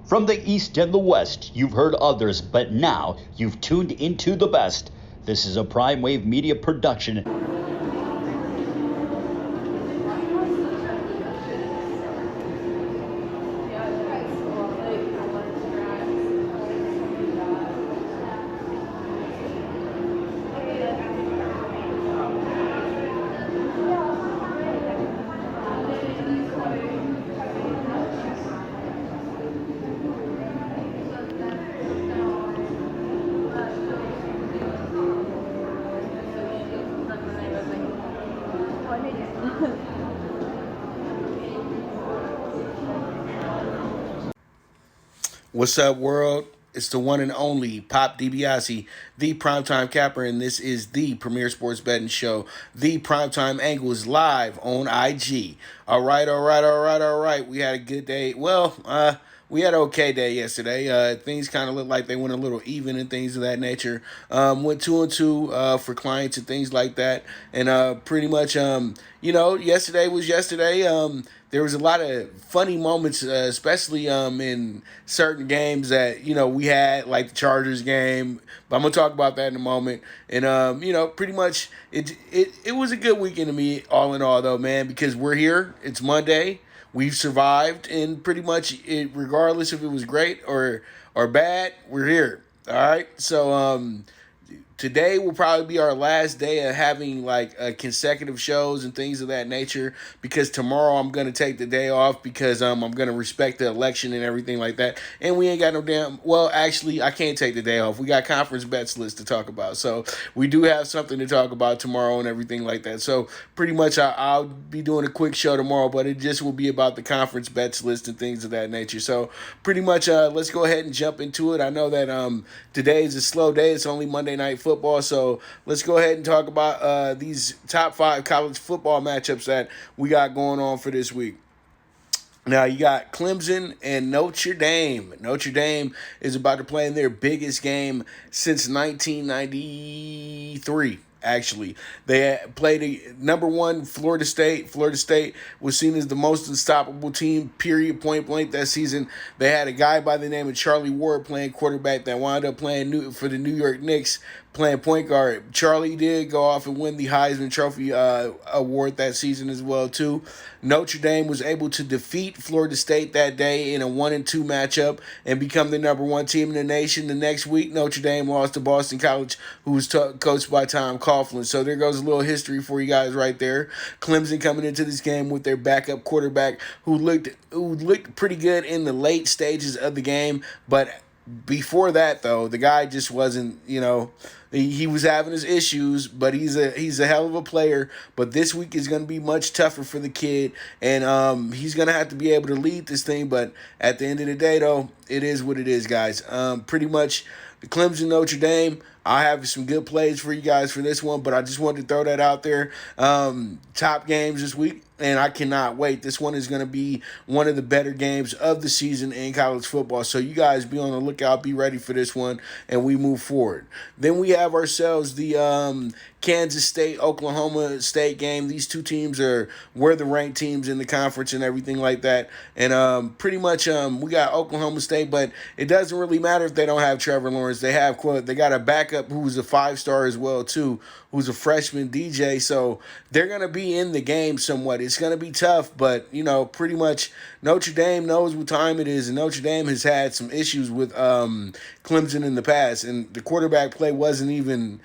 From the East and the West, you've heard others, but now you've tuned into the best. This is a Prime Wave Media production. What's up, world? It's the one and only Pop DiBiase, the Primetime Capper, and this is the premier sports betting show. The Primetime Angle is live on IG. All right. We had a good day. Well, we had an okay day yesterday. Things kind of looked like they went a little even and things of that nature. Went 2-2 for clients and things like that. And pretty much, yesterday was yesterday. There was a lot of funny moments, especially in certain games that, we had, like the Chargers game. But I'm going to talk about that in a moment. And, pretty much it was a good weekend to me, all in all, though, man, because we're here. It's Monday. We've survived, and pretty much, regardless if it was great or bad, we're here. All right? So, today will probably be our last day of having consecutive shows and things of that nature, because tomorrow I'm going to take the day off because I'm going to respect the election and everything like that. And we ain't got no actually, I can't take the day off. We got conference bets list to talk about. So we do have something to talk about tomorrow and everything like that. So pretty much I'll be doing a quick show tomorrow, but it just will be about the conference bets list and things of that nature. So pretty much let's go ahead and jump into it. I know that today is a slow day. It's only Monday Night Football, so let's go ahead and talk about these top 5 college football matchups that we got going on for this week. Now, you got Clemson and Notre Dame. Notre Dame is about to play in their biggest game since 1993. Actually, they played a number 1 Florida State. Florida State was seen as the most unstoppable team, period, point blank, that season. They had a guy by the name of Charlie Ward playing quarterback that wound up playing for the New York Knicks, playing point guard. Charlie did go off and win the Heisman Trophy award that season as well, too. Notre Dame was able to defeat Florida State that day in a 1-2 matchup and become the number 1 team in the nation. The next week, Notre Dame lost to Boston College, who was coached by Tom Coughlin. So there goes a little history for you guys right there. Clemson coming into this game with their backup quarterback who looked pretty good in the late stages of the game, but before that, though, the guy just wasn't, he was having his issues, but he's a hell of a player. But this week is going to be much tougher for the kid, and he's going to have to be able to lead this thing. But at the end of the day, though, it is what it is, guys. Pretty much the Clemson Notre Dame, I have some good plays for you guys for this one, but I just wanted to throw that out there. Top games this week, and I cannot wait. This one is going to be one of the better games of the season in college football. So you guys be on the lookout, be ready for this one, and we move forward. Then we have ourselves the Kansas State, Oklahoma State game. These two teams were the ranked teams in the conference and everything like that. And pretty much we got Oklahoma State, but it doesn't really matter if they don't have Trevor Lawrence. They got a backup who's a 5-star as well, too, who's a freshman, DJ. So they're going to be in the game somewhat. It's going to be tough, but, pretty much Notre Dame knows what time it is, and Notre Dame has had some issues with Clemson in the past, and the quarterback play wasn't even,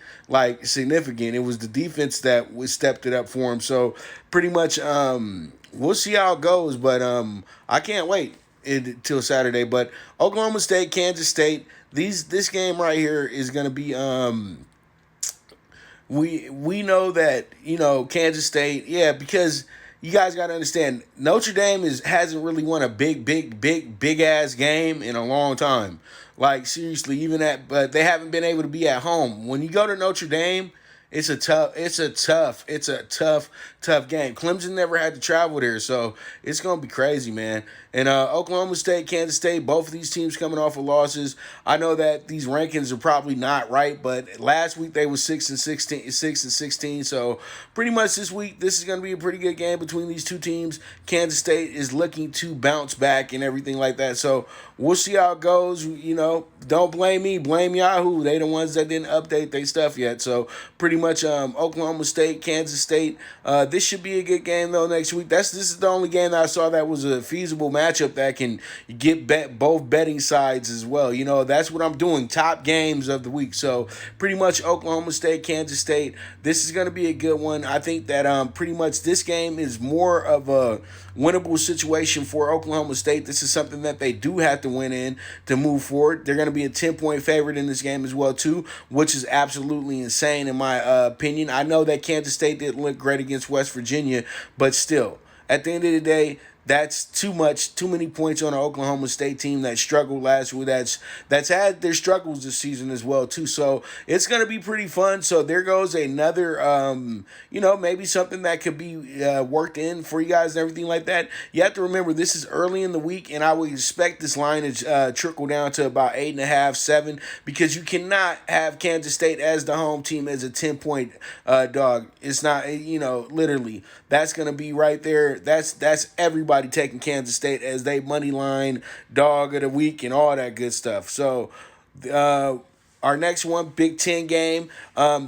significant. It was the defense that stepped it up for him. So pretty much we'll see how it goes, but I can't wait until Saturday. But Oklahoma State, Kansas State, this game right here is going to be we know that, Kansas State, because you guys got to understand, Notre Dame hasn't really won a big ass game in a long time. Seriously, but they haven't been able to be at home. When you go to Notre Dame, it's a tough game. Clemson never had to travel there, so it's going to be crazy, man. And Oklahoma State, Kansas State, both of these teams coming off of losses. I know that these rankings are probably not right, but last week they were 6-16. So pretty much this week, this is going to be a pretty good game between these two teams. Kansas State is looking to bounce back and everything like that. So we'll see how it goes. Don't blame me, blame Yahoo. They the ones that didn't update their stuff yet. So pretty much Oklahoma State, Kansas State. This should be a good game though next week. This is the only game that I saw that was a feasible matchup that can get both betting sides as well. That's what I'm doing. Top games of the week. So pretty much Oklahoma State, Kansas State. This is going to be a good one. I think that pretty much this game is more of a winnable situation for Oklahoma State. This is something that they do have to win in to move forward. They're going to be a 10-point favorite in this game as well too, which is absolutely insane in my opinion. I know that Kansas State didn't look great against West Virginia, but still, at the end of the day, that's too many points on an Oklahoma State team that struggled last week. That's had their struggles this season as well too. So it's gonna be pretty fun. So there goes another, maybe something that could be worked in for you guys and everything like that. You have to remember this is early in the week, and I would expect this line to trickle down to about 8.5, 7, because you cannot have Kansas State as the home team as a 10-point dog. It's not, literally that's gonna be right there. That's everybody taking Kansas State as they money line dog of the week and all that good stuff. So our next one, Big Ten game.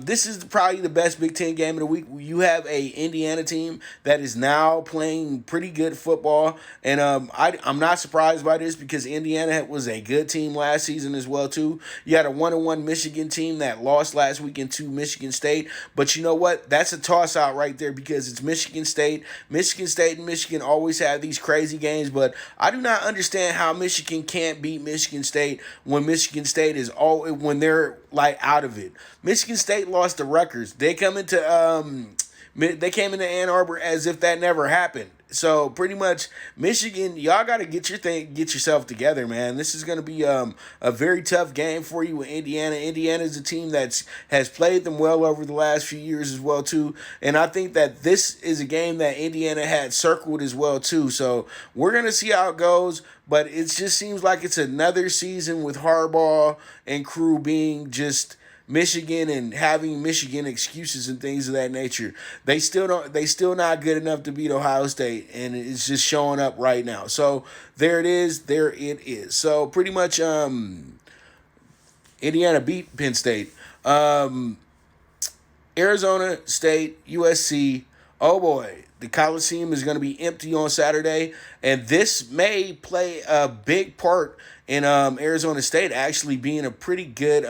This is probably the best Big Ten game of the week. You have a Indiana team that is now playing pretty good football, and I'm not surprised by this because Indiana was a good team last season as well too. You had a 1-1 Michigan team that lost last weekend to Michigan State, but you know what? That's a toss out right there because it's Michigan State. Michigan State and Michigan always have these crazy games, but I do not understand how Michigan can't beat Michigan State when Michigan State is when they're like out of it. Michigan State lost to Rutgers. They came into Ann Arbor as if that never happened. So pretty much Michigan, y'all got to get yourself together, man. This is going to be a very tough game for you with Indiana. Indiana is a team that has played them well over the last few years as well too, and I think that this is a game that Indiana had circled as well too. So we're going to see how it goes, but it just seems like it's another season with Harbaugh and crew being just Michigan and having Michigan excuses and things of that nature. They still not good enough to beat Ohio State, and it's just showing up right now. So there it is. So pretty much Indiana beat Penn State. Arizona State, USC. Oh boy, the Coliseum is going to be empty on Saturday, and this may play a big part in Arizona State actually being a pretty good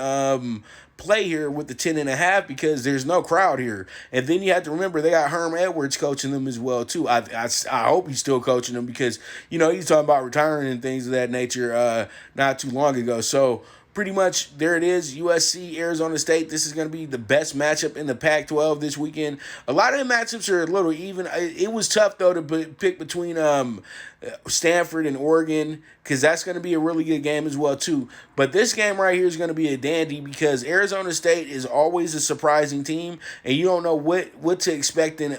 play here with the 10.5 because there's no crowd here. And then you have to remember they got Herm Edwards coaching them as well too. I hope he's still coaching them because he's talking about retiring and things of that nature not too long ago. So pretty much there it is, USC, Arizona State. This is going to be the best matchup in the Pac-12 this weekend. A lot of the matchups are a little even. It was tough, though, to pick between Stanford and Oregon because that's going to be a really good game as well, too. But this game right here is going to be a dandy because Arizona State is always a surprising team, and you don't know what to expect in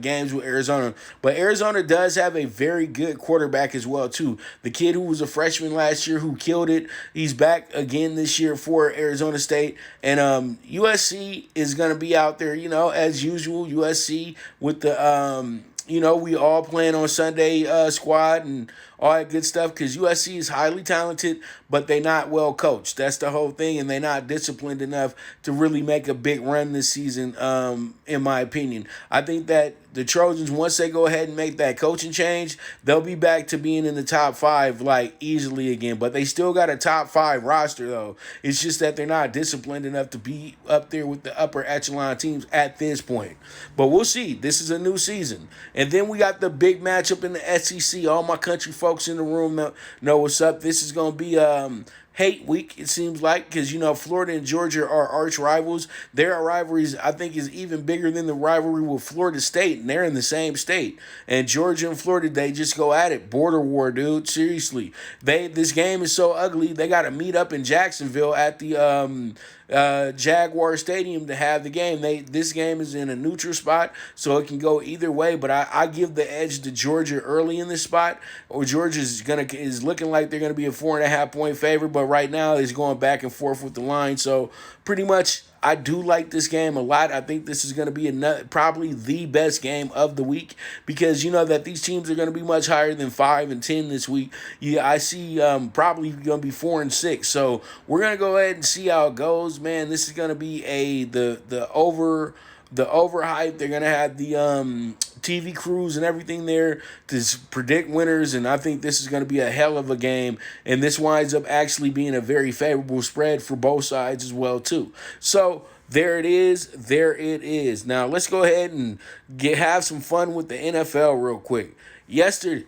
games with Arizona. But Arizona does have a very good quarterback as well, too. The kid who was a freshman last year who killed it, he's back again this year for Arizona State. And USC is going to be out there, as usual, USC with the we all playing on Sunday squad and all that good stuff because USC is highly talented, but they're not well coached. That's the whole thing, and they're not disciplined enough to really make a big run this season, in my opinion. I think that the Trojans, once they go ahead and make that coaching change, they'll be back to being in the top 5 like easily again. But they still got a top 5 roster, though. It's just that they're not disciplined enough to be up there with the upper echelon teams at this point. But we'll see. This is a new season. And then we got the big matchup in the SEC. All my country folks in the room know what's up. This is going to be hate week, it seems like, because Florida and Georgia are arch rivals. Their rivalries, I think, is even bigger than the rivalry with Florida State, and they're in the same state. And Georgia and Florida, they just go at it. Border war, dude. Seriously, this game is so ugly. They got to meet up in Jacksonville at the Jaguar Stadium to have the game. This game is in a neutral spot, so it can go either way. But I give the edge to Georgia early in this spot. Or Georgia is looking like they're gonna be a 4.5 point favorite. But but right now it's going back and forth with the line. So pretty much, I do like this game a lot. I think this is going to be probably the best game of the week, because you know that these teams are going to be much higher than 5-10 this week. Yeah, I see probably going to be 4-6. So we're going to go ahead and see how it goes, man. This is going to be the overhype. They're going to have the TV crews and everything there to predict winners, and I think this is going to be a hell of a game, and this winds up actually being a very favorable spread for both sides as well too. So there it is. Now let's go ahead and have some fun with the NFL real quick. Yesterday,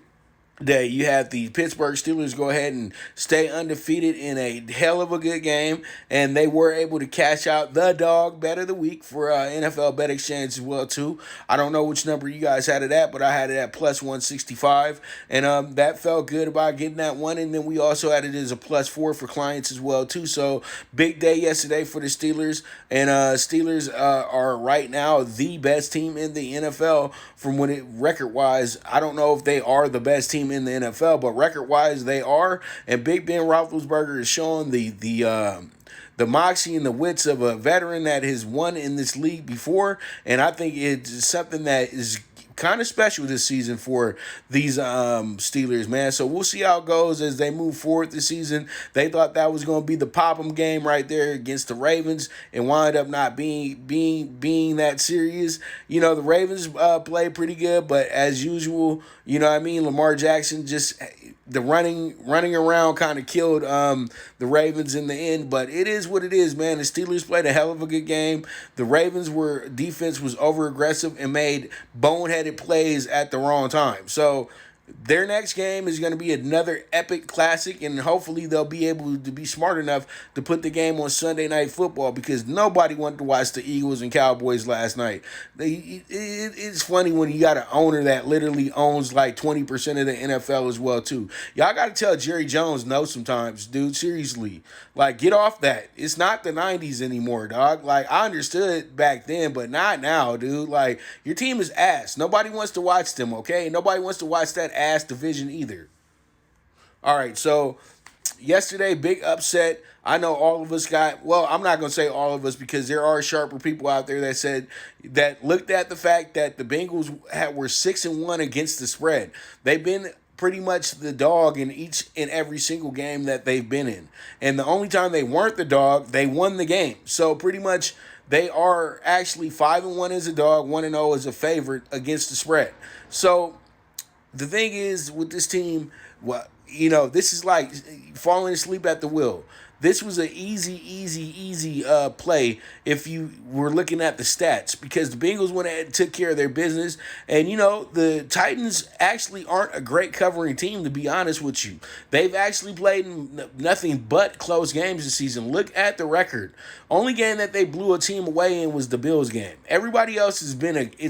you had the Pittsburgh Steelers go ahead and stay undefeated in a hell of a good game, and they were able to cash out the dog bet of the week for NFL Bet Exchange as well too. I don't know which number you guys had it at, but I had it at plus 165, and that felt good about getting that one. And then we also had it as a plus 4 for clients as well too. So big day yesterday for the Steelers, and Steelers are right now the best team in the NFL from record-wise. I don't know if they are the best team in the NFL, but record-wise they are. And Big Ben Roethlisberger is showing the moxie and the wits of a veteran that has won in this league before, and I think it's something that is kind of special this season for these Steelers, man. So we'll see how it goes as they move forward this season. They thought that was going to be the pop-em game right there against the Ravens, and wound up not being that serious. You know, the Ravens played pretty good, but as usual, you know what I mean, Lamar Jackson just the running around kind of killed the Ravens in the end. But it is what it is, man. The Steelers played a hell of a good game. The Ravens defense was over aggressive and made boneheaded plays at the wrong time. So their next game is going to be another epic classic, and hopefully they'll be able to be smart enough to put the game on Sunday Night Football, because nobody wanted to watch the Eagles and Cowboys last night. It's funny when you got an owner that literally owns like 20% of the NFL as well too. Y'all got to tell Jerry Jones no sometimes, dude. Seriously. Like, get off that. It's not the 90s anymore, dog. Like, I understood back then, but not now, dude. Like, your team is ass. Nobody wants to watch them, okay? Nobody wants to watch that ass division either. All right, so yesterday, big upset. I know all of us I'm not going to say all of us, because there are sharper people out there that looked at the fact that the Bengals were 6-1 against the spread. They've been pretty much the dog in each and every single game that they've been in. And the only time they weren't the dog, they won the game. So pretty much they are actually 5-1 as a dog, 1-0 as a favorite against the spread. So the thing is with this team, this is like falling asleep at the wheel. This was an easy play if you were looking at the stats, because the Bengals went ahead and took care of their business. And, the Titans actually aren't a great covering team, to be honest with you. They've actually played nothing but close games this season. Look at the record. Only game that they blew a team away in was the Bills game. Everybody else it's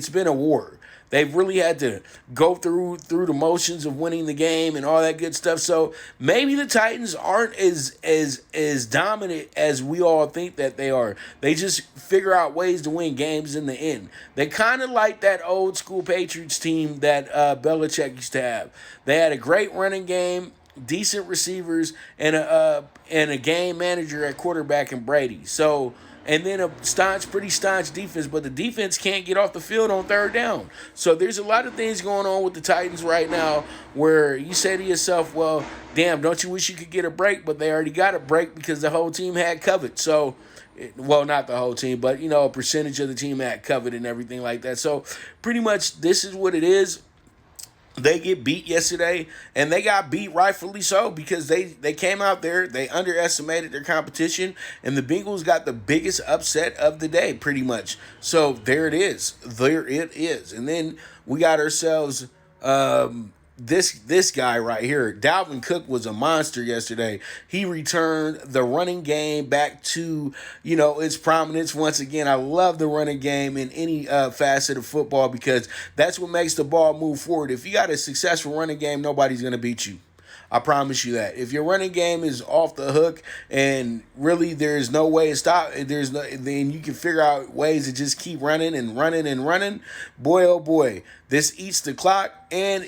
been a war. They've really had to go through the motions of winning the game and all that good stuff. So maybe the Titans aren't as dominant as we all think that they are. They just figure out ways to win games in the end. They kind of like that old school Patriots team that Belichick used to have. They had a great running game, decent receivers, and a game manager at quarterback in Brady. So, and then a pretty staunch defense, but the defense can't get off the field on third down. So there's a lot of things going on with the Titans right now where you say to yourself, well, damn, don't you wish you could get a break? But they already got a break because the whole team had COVID. So, well, not the whole team, but, a percentage of the team had COVID and everything like that. So pretty much this is what it is. They get beat yesterday, and they got beat rightfully so, because they came out there, they underestimated their competition, and the Bengals got the biggest upset of the day, pretty much. So there it is. And then we got ourselves this guy right here. Dalvin Cook was a monster yesterday. He returned the running game back to, its prominence once again. I love the running game in any facet of football, because that's what makes the ball move forward. If you got a successful running game, nobody's going to beat you. I promise you that. If your running game is off the hook and really there's no way to stop, then you can figure out ways to just keep running and running and running. Boy, oh boy, this eats the clock, and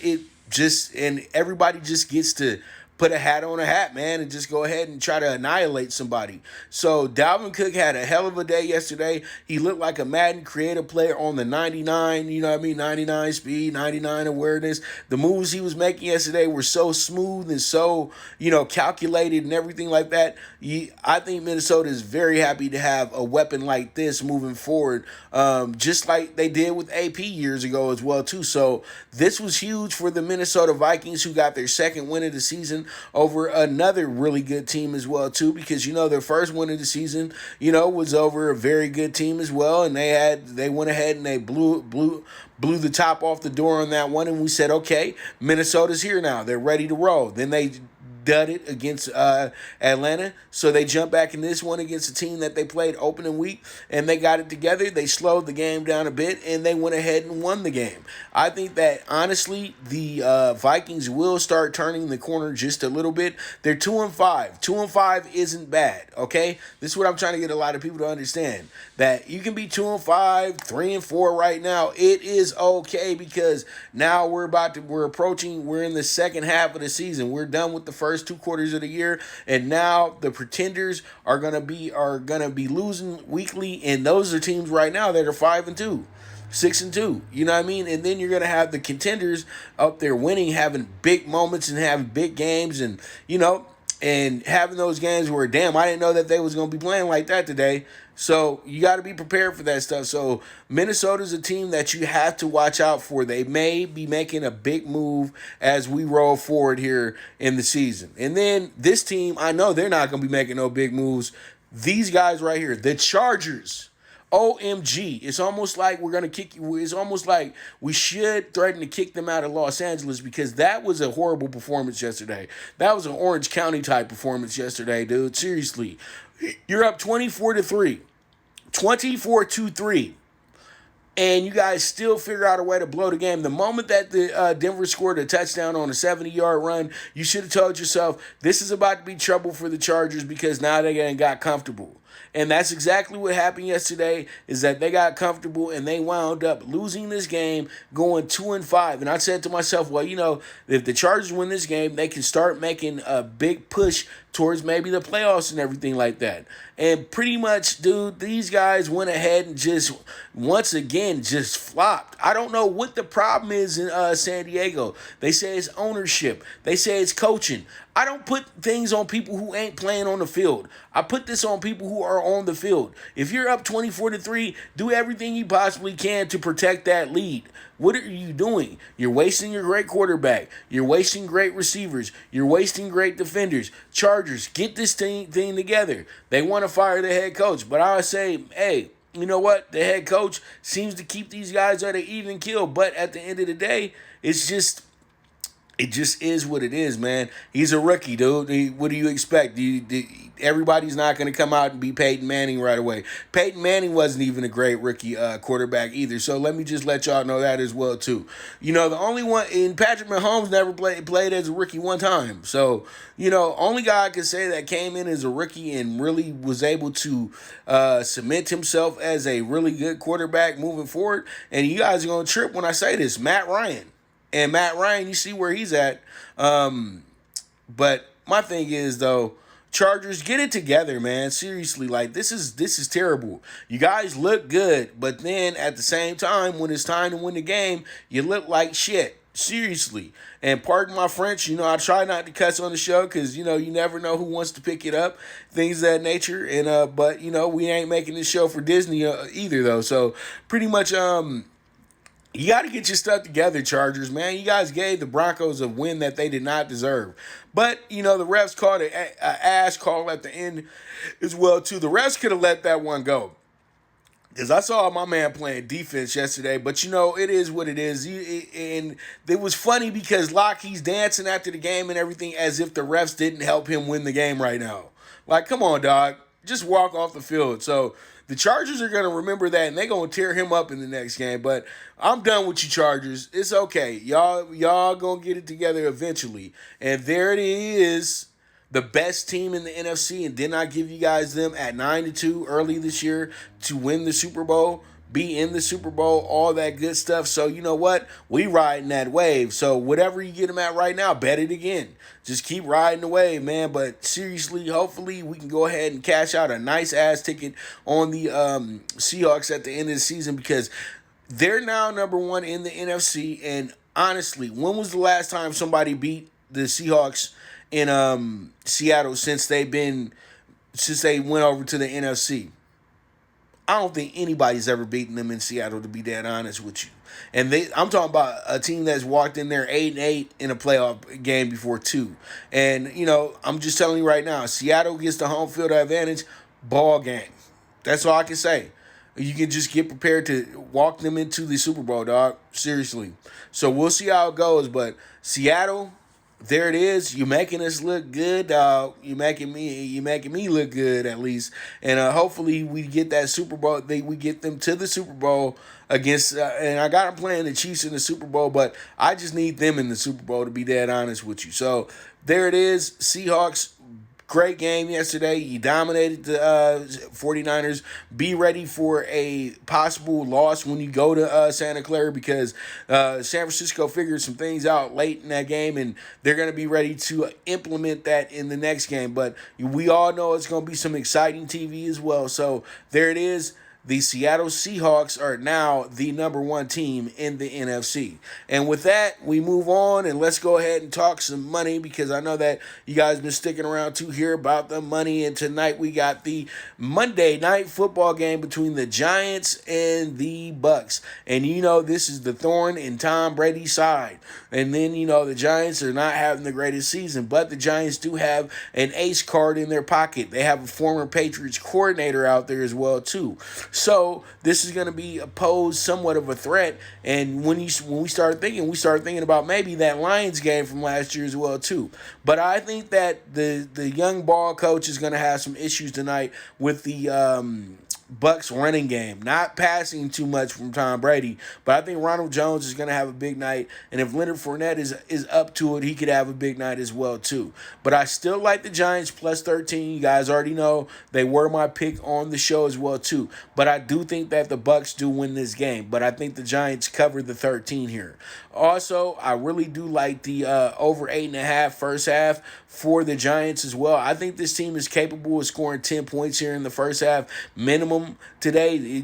everybody just gets to put a hat on a hat, man, and just go ahead and try to annihilate somebody. So Dalvin Cook had a hell of a day yesterday. He looked like a Madden creative player on the 99, 99 speed, 99 awareness. The moves he was making yesterday were so smooth and so, calculated and everything like that. I think Minnesota is very happy to have a weapon like this moving forward, just like they did with AP years ago as well, too. So this was huge for the Minnesota Vikings, who got their second win of the season over another really good team as well, too, because their first win of the season was over a very good team as well, and they went ahead and they blew the top off the door on that one, and we said, okay, Minnesota's here now, they're ready to roll. Then they dud it against Atlanta, so they jumped back in this one against a team that they played opening week, and they got it together. They slowed the game down a bit, and they went ahead and won the game. I think that, honestly, the Vikings will start turning the corner just a little bit. They're 2-5. 2-5 isn't bad, okay? This is what I'm trying to get a lot of people to understand, that you can be 2-5, 3-4 right now. It is okay, because now we're in the second half of the season. We're done with the first 2 quarters of the year, and now the pretenders are gonna be losing weekly, and those are teams right now that are 5-2, 6-2. You know what I mean? And then you're gonna have the contenders up there winning, having big moments and having big games, and and having those games where, damn, I didn't know that they was going to be playing like that today. So you got to be prepared for that stuff. So Minnesota's a team that you have to watch out for. They may be making a big move as we roll forward here in the season. And then this team, I know they're not going to be making no big moves. These guys right here, the Chargers. OMG. It's almost like we're going to kick you. It's almost like we should threaten to kick them out of Los Angeles, because that was a horrible performance yesterday. That was an Orange County type performance yesterday, dude. Seriously. You're up 24-3. 24-3. And you guys still figure out a way to blow the game. The moment that the Denver scored a touchdown on a 70-yard run, you should have told yourself, this is about to be trouble for the Chargers, because now they got comfortable. And that's exactly what happened yesterday, is that they got comfortable and they wound up losing this game, going 2-5. And I said to myself, well, if the Chargers win this game, they can start making a big push towards maybe the playoffs and everything like that. And pretty much, dude, these guys went ahead and just, once again, just flopped. I don't know what the problem is in San Diego. They say it's ownership. They say it's coaching. I don't put things on people who ain't playing on the field. I put this on people who are on the field. If you're up 24-3, do everything you possibly can to protect that lead. What are you doing? You're wasting your great quarterback. You're wasting great receivers. You're wasting great defenders. Chargers, get this thing together. They want to fire the head coach, but I would say, hey, you know what? The head coach seems to keep these guys at an even kill, but at the end of the day, it just is what it is, man. He's a rookie, dude. What do you expect? Everybody's not going to come out and be Peyton Manning right away. Peyton Manning wasn't even a great rookie quarterback either. So let me just let y'all know that as well, too. The only one, and Patrick Mahomes never played as a rookie one time. So, only guy I could say that came in as a rookie and really was able to cement himself as a really good quarterback moving forward. And you guys are going to trip when I say this, Matt Ryan. And Matt Ryan, you see where he's at. But my thing is, though, Chargers, get it together, man. Seriously, this is terrible. You guys look good, but then at the same time, when it's time to win the game, you look like shit. Seriously. And pardon my French, I try not to cuss on the show, because, you never know who wants to pick it up, things of that nature. And but, we ain't making this show for Disney either, though. So pretty much, you got to get your stuff together, Chargers, man. You guys gave the Broncos a win that they did not deserve. But, the refs called an ass call at the end as well, too. The refs could have let that one go, because I saw my man playing defense yesterday. But, it is what it is. And it was funny because Lockheed's dancing after the game and everything as if the refs didn't help him win the game right now. Like, come on, dog. Just walk off the field. So the Chargers are going to remember that, and they're going to tear him up in the next game. But I'm done with you, Chargers. It's okay. Y'all going to get it together eventually. And there it is, the best team in the NFC. And didn't I give you guys them at 9-2 early this year to win the Super Bowl? be in the Super Bowl, all that good stuff. So you know what? We riding that wave. So whatever you get them at right now, bet it again. Just keep riding the wave, man. But seriously, hopefully we can go ahead and cash out a nice ass ticket on the Seahawks at the end of the season, because they're now number one in the NFC. And honestly, when was the last time somebody beat the Seahawks in Seattle since they went over to the NFC? I don't think anybody's ever beaten them in Seattle, to be dead honest with you. And I'm talking about a team that's walked in there 8-8 in a playoff game before too. And I'm just telling you right now, Seattle gets the home field advantage. Ball game. That's all I can say. You can just get prepared to walk them into the Super Bowl, dog. Seriously. So we'll see how it goes. But Seattle, there it is. You're making us look good, dog. You're making me look good, at least. And hopefully we get that Super Bowl. We get them to the Super Bowl against. And I got them playing the Chiefs in the Super Bowl, but I just need them in the Super Bowl, to be dead honest with you. So there it is. Seahawks. Great game yesterday. You dominated the 49ers. Be ready for a possible loss when you go to Santa Clara, because San Francisco figured some things out late in that game, and they're going to be ready to implement that in the next game. But we all know it's going to be some exciting TV as well. So there it is. The Seattle Seahawks are now the number one team in the NFC. And with that, we move on, and let's go ahead and talk some money, because I know that you guys have been sticking around to hear about the money. And tonight we got the Monday night football game between the Giants and the Bucks. And this is the thorn in Tom Brady's side. And then the Giants are not having the greatest season, but the Giants do have an ace card in their pocket. They have a former Patriots coordinator out there as well too. So this is going to be posed somewhat of a threat. And when we started thinking about maybe that Lions game from last year as well too. But I think that the young ball coach is going to have some issues tonight with the Bucks running game, not passing too much from Tom Brady, but I think Ronald Jones is going to have a big night, and if Leonard Fournette is up to it, he could have a big night as well too. But I still like the Giants plus 13. You guys already know they were my pick on the show as well too. But I do think that the Bucks do win this game, but I think the Giants cover the 13 here. Also, I really do like the over 8.5 first half for the Giants as well. I think this team is capable of scoring 10 points here in the first half minimum today.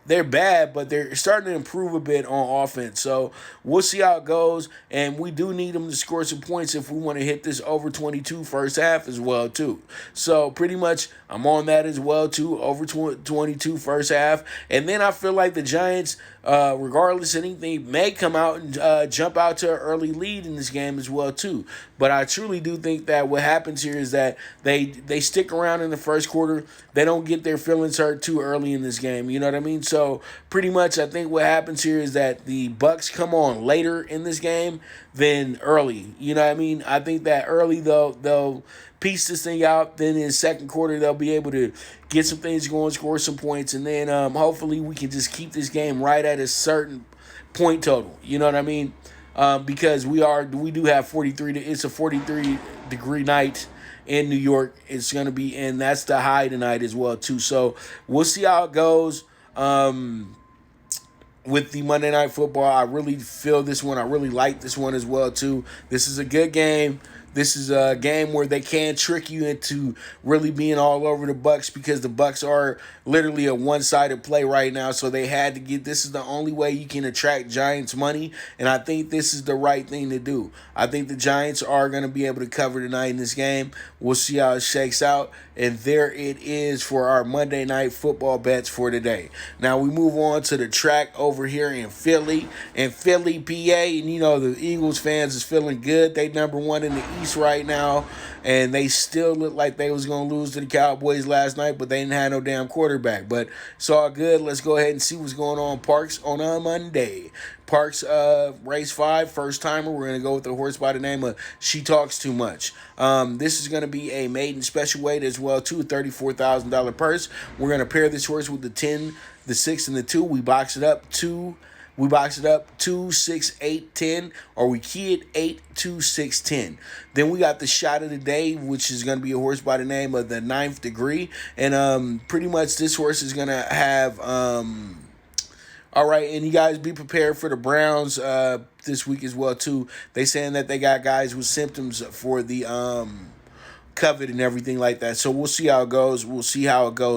They're bad, but they're starting to improve a bit on offense. So we'll see how it goes, and we do need them to score some points if we want to hit this over 22 first half as well too. So pretty much I'm on that as well too, over 22 first half. And then I feel like the Giants, regardless of anything, may come out and jump out to an early lead in this game as well too. But I truly do think that what happens here is that they stick around in the first quarter. They don't get their feelings hurt too early in this game. You know what I mean? So pretty much I think what happens here is that the Bucks come on later in this game than early. You know what I mean? I think that early they'll piece this thing out. Then in the second quarter, they'll be able to get some things going, score some points, and then hopefully we can just keep this game right at a certain point total. You know what I mean? Because we do have 43. It's a 43-degree night in New York. It's going to be, and that's the high tonight as well too. So we'll see how it goes. With the Monday Night Football, I really feel this one. I really like this one as well too. This is a good game. This is a game where they can trick you into really being all over the Bucks, because the Bucks are literally a one-sided play right now. So they had to get, this is the only way you can attract Giants money, and I think this is the right thing to do. I think the Giants are going to be able to cover tonight in this game. We'll see how it shakes out. And there it is for our Monday Night Football bets for today. Now we move on to the track over here in Philly, PA. And the Eagles fans is feeling good. They number one in the East right now, and they still look like they was going to lose to the Cowboys last night, but they didn't have no damn quarterback. But it's all good. Let's go ahead and see what's going on Parx on a Monday. Parx, race 5, first timer. We're going to go with the horse by the name of She Talks Too Much. This is going to be a maiden special weight as well too, $34,000 purse. We're going to pair this horse with the 10, the 6, and the 2. We box it up 2, We box it up 2, 6, 8, 10, or we key it 8, 2, 6, 10. Then we got the shot of the day, which is going to be a horse by the name of the Ninth Degree. And pretty much this horse is going to have... all right, and you guys be prepared for the Browns this week as well, too. They saying that they got guys with symptoms for the... COVID and everything like that. So we'll see how it goes.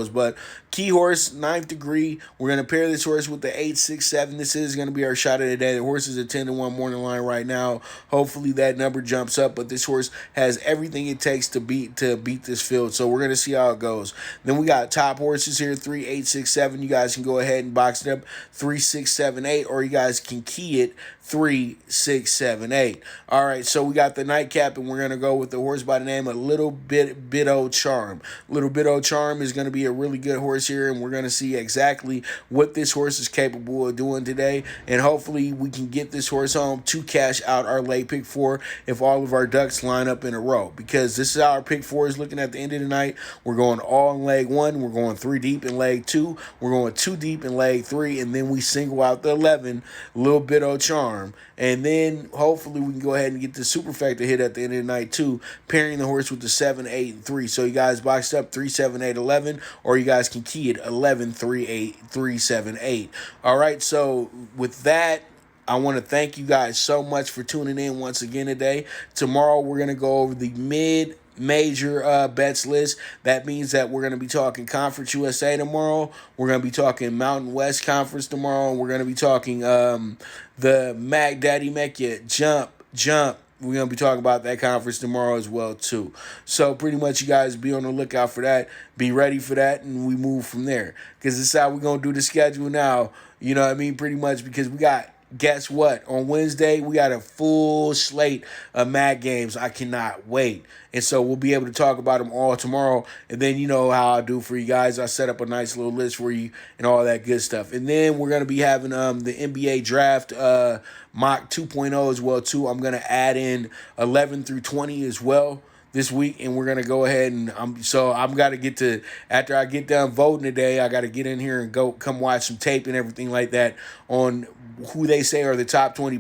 But key horse, Ninth Degree. We're going to pair this horse with the 867. This is going to be our shot of the day. The horse is a 10-1 morning line right now. Hopefully that number jumps up, but this horse has everything it takes to beat this field. So we're going to see how it goes. Then we got top horses here, 3, 8, 6, 7. You guys can go ahead and box it up 3, 6, 7, 8, or you guys can key it 3, 6, 7, 8. All right, so we got the nightcap, and we're going to go with the horse by the name of Little Bit-O Charm. Little Bit-O Charm is going to be a really good horse here, and we're going to see exactly what this horse is capable of doing today, and hopefully we can get this horse home to cash out our late pick 4 if all of our ducks line up in a row, because this is how our pick 4 is looking at the end of the night. We're going all in leg 1, we're going 3 deep in leg 2, we're going 2 deep in leg 3, and then we single out the 11, Little Bit-O Charm. And then hopefully we can go ahead and get the superfecta hit at the end of the night too, pairing the horse with the 7, 8, and 3. So you guys boxed up 3, 7, 8, 11, or you guys can key it 11, 3, 8, 3, 7, 8. All right, so with that, I want to thank you guys so much for tuning in once again today. Tomorrow we're going to go over the major bets list. That means that we're going to be talking Conference USA tomorrow. We're going to be talking Mountain West Conference tomorrow. And we're going to be talking the Mac Daddy Make You Jump. We're going to be talking about that conference tomorrow as well, too. So pretty much you guys be on the lookout for that. Be ready for that, and we move from there. Because this is how we're going to do the schedule now. You know what I mean? Pretty much because we got... Guess what? On Wednesday, we got a full slate of MAC games. I cannot wait. And so we'll be able to talk about them all tomorrow. And then you know how I do for you guys. I set up a nice little list for you and all that good stuff. And then we're going to be having the NBA draft mock 2.0 as well, too. I'm going to add in 11 through 20 as well this week, and we're gonna go ahead and I'm gotta get to, after I get done voting today, I gotta get in here and come watch some tape and everything like that on who they say are the top 20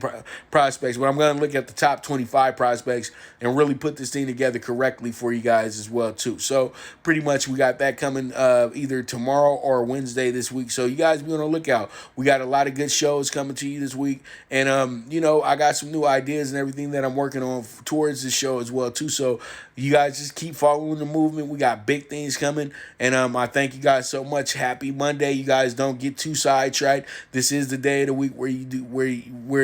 prospects. But I'm gonna look at the top 25 prospects and really put this thing together correctly for you guys as well too. So pretty much we got that coming either tomorrow or Wednesday this week. So you guys be on the lookout. We got a lot of good shows coming to you this week, and you know, I got some new ideas and everything that I'm working on towards this show as well too. So you guys just keep following the movement. We got big things coming, and I thank you guys so much. Happy Monday. You guys don't get too sidetracked. This is the day of the week where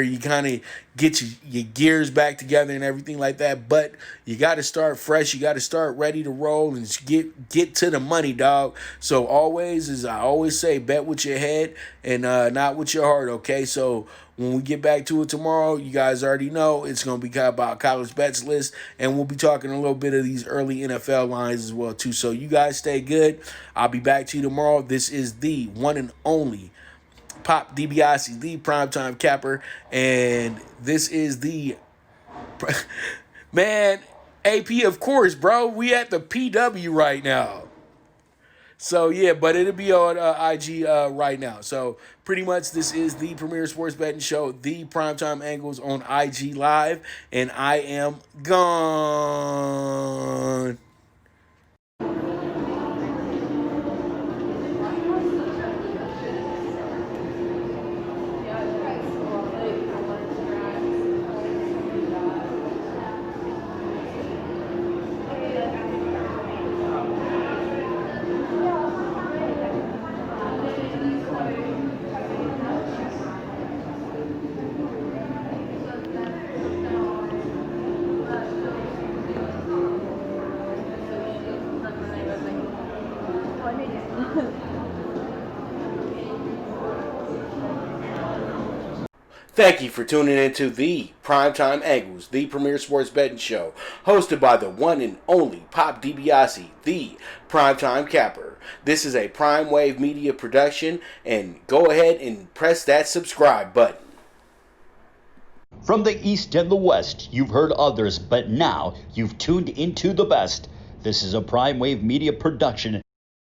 you kind of get your gears back together and everything like that. But you got to start fresh. You got to start ready to roll and get to the money, dog. So always, as I always say, bet with your head and not with your heart, okay? So when we get back to it tomorrow, you guys already know it's going to be about college bets list, and we'll be talking a little bit of these early NFL lines as well, too. So you guys stay good. I'll be back to you tomorrow. This is the one and only Pop DiBiase, the primetime capper, and this is the man, AP, of course, bro. We at the PW right now. So, yeah, but it'll be on IG right now. So, pretty much this is the premier sports betting show, the Primetime Angles on IG Live, and I am gone. Thank you for tuning into the Primetime Angles, the premier sports betting show, hosted by the one and only Pop DiBiase, the Primetime Capper. This is a Prime Wave Media production, and go ahead and press that subscribe button. From the East and the West, you've heard others, but now you've tuned into the best. This is a Prime Wave Media production.